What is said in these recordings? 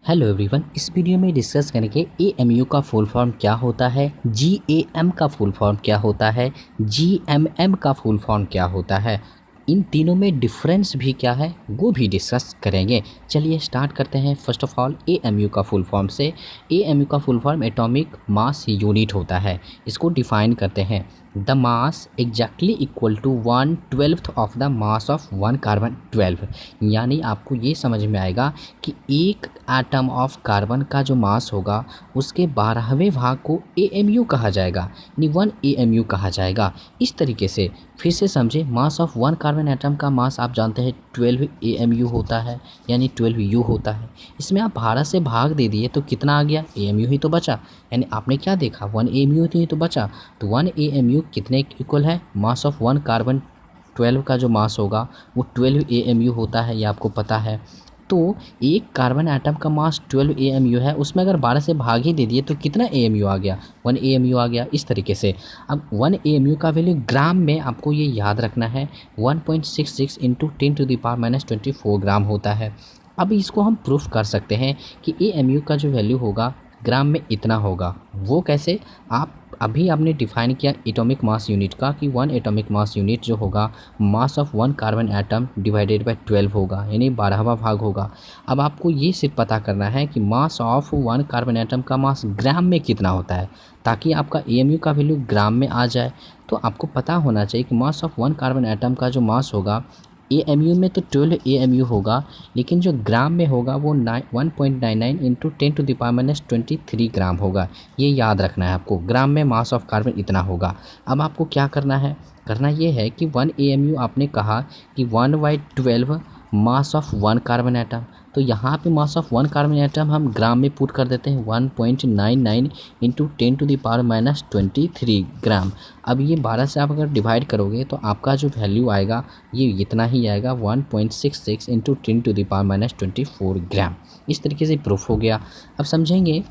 Hello everyone, इस video में discuss करेंगे एएमयू का फुल फॉर्म क्या होता है, जीएएम का फुल फॉर्म क्या होता है, जीएमएम का फुल फॉर्म क्या होता है, इन तीनों में डिफरेंस भी क्या है वो भी डिस्कस करेंगे। चलिए स्टार्ट करते हैं। फर्स्ट ऑफ ऑल एएमयू का फुल फॉर्म से। एएमयू का full form atomic mass unit होता है। इसको डिफाइन करते हैं, the mass exactly equal to 1/12 of the mass of one carbon 12। यानी आपको ये समझ में आएगा कि एक एटम ऑफ कार्बन का जो मास होगा उसके 12वें भाग को एएमयू कहा जाएगा, यानी 1 एएमयू कहा जाएगा। इस तरीके से फिर से समझे, मास ऑफ वन कार्बन एटम का मास आप जानते हैं 12 एएमयू होता है, यानी 12 यू होता है। इसमें आप 12 से भाग दे दिए तो कितना आ गया, एएमयू ही तो बचा। यानी आपने क्या देखा, 1 एएमयू ही तो बचा। तो 1 एएमयू कितने इक्वल है, मास ऑफ वन कार्बन 12 का जो मास होगा वो 12 एएमयू होता है, ये आपको पता है। तो एक कार्बन एटम का मास 12 एएमयू है, उसमें अगर 12 से भाग ही दे दिए तो कितना एएमयू आ गया, 1 एएमयू आ गया। इस तरीके से अब 1 एएमयू का वैल्यू ग्राम में आपको ये याद रखना है, 1.66 इंटू 10⁻24 ग्राम होता है। अब इसको हम प्रूफ कर सकते हैं कि एएमयू का जो वैल्यू होगा ग्राम में इतना होगा। वो कैसे, आप अभी आपने डिफाइन किया एटॉमिक मास यूनिट का कि 1 एटॉमिक मास यूनिट जो होगा मास of one carbon atom divided by 12 होगा, यानी 12वां भाग होगा। अब आपको ये सिर्फ पता करना है कि मास ऑफ वन कार्बन एटम का मास ग्राम में कितना होता है, ताकि आपका एएमयू का वैल्यू ग्राम में आ जाए। तो आपको पता होना चाहिए कि मास ऑफ वन कार्बन एटम का जो मास होगा एएमयू में तो 12 एएमयू होगा, लेकिन जो ग्राम में होगा वो 1.99 इंटू 10⁻23 ग्राम होगा। ये याद रखना है आपको, ग्राम में मास ऑफ कार्बन इतना होगा। अब आपको क्या करना है, करना ये है कि 1 एएमयू आपने कहा कि 1/12 मास ऑफ वन कार्बन एटम, तो यहाँ पे मास ऑफ वन कार्बन एटम हम ग्राम में पुट कर देते हैं 1.99 इंटू 10⁻23 ग्राम। अब ये 12 से आप अगर डिवाइड करोगे तो आपका जो वैल्यू आएगा ये इतना ही आएगा, 1.66 इंटू 10⁻24 ग्राम। इस तरीके से प्रूफ हो गया। अब समझेंगे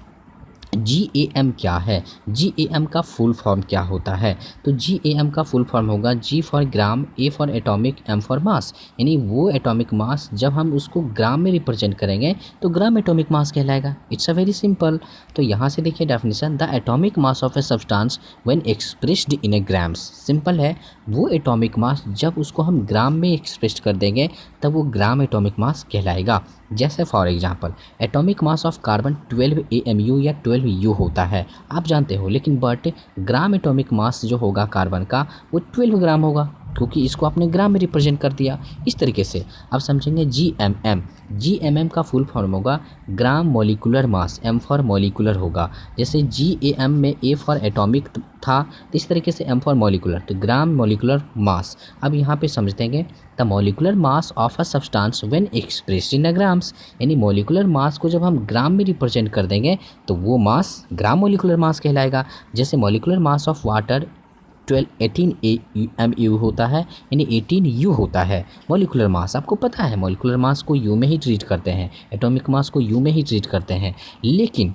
जीएएम क्या है, जीएएम का फुल फॉर्म क्या होता है। तो जीएएम का फुल फॉर्म होगा G for gram, A for atomic, M for mass. यानी वो एटॉमिक मास जब हम उसको ग्राम में रिप्रेजेंट करेंगे तो ग्राम एटॉमिक मास कहलाएगा। It's a very simple. तो यहाँ से देखिए definition, the atomic mass of a substance when expressed in A grams. Simple है, वो एटॉमिक मास जब उसको हम ग्राम में एक्सप्रेस कर देंगे तब वो ग्राम एटॉमिक मास कहलाएगा। जैसे for example atomic mass of carbon 12 AMU या 12 यू होता है, आप जानते हो, लेकिन बट ग्राम एटॉमिक मास जो होगा कार्बन का वो 12 ग्राम होगा, क्योंकि इसको आपने ग्राम में रिप्रेजेंट कर दिया। इस तरीके से अब समझेंगे जीएमएम। जीएमएम का फुल फॉर्म होगा gram molecular mass, M for molecular होगा। जैसे जीएएम में ए फॉर एटॉमिक था, तो इस तरीके से एम फॉर मॉलिक्यूलर, तो ग्राम मॉलिक्यूलर मास। अब यहाँ पे समझते the molecular mass of a substance when expressed in grams. यानी मॉलिक्यूलर मास को जब हम ग्राम में रिप्रेजेंट कर देंगे तो वो मास ग्राम मॉलिक्यूलर मास कहलाएगा। जैसे molecular mass of water 18 MU होता है, यानी 18 यू होता है मॉलिक्यूलर मास। आपको पता है मॉलिक्यूलर मास को यू में ही ट्रीट करते हैं, एटॉमिक मास को यू में ही ट्रीट करते हैं। लेकिन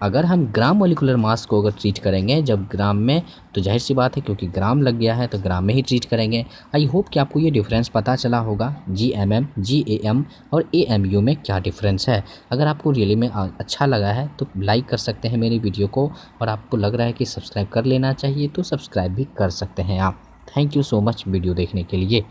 अगर हम ग्राम मॉलिक्यूलर मास को अगर ट्रीट करेंगे जब ग्राम में, तो जाहिर सी बात है क्योंकि ग्राम लग गया है तो ग्राम में ही ट्रीट करेंगे। आई होप कि आपको ये डिफरेंस पता चला होगा, जीएमएम, जीएएम और एएमयू में क्या डिफरेंस है। अगर आपको रियली में अच्छा लगा है तो लाइक कर सकते हैं मेरी वीडियो को, और आपको लग रहा है कि सब्सक्राइब कर लेना चाहिए तो सब्सक्राइब भी कर सकते हैं आप। Thank you so much video देखने के लिए।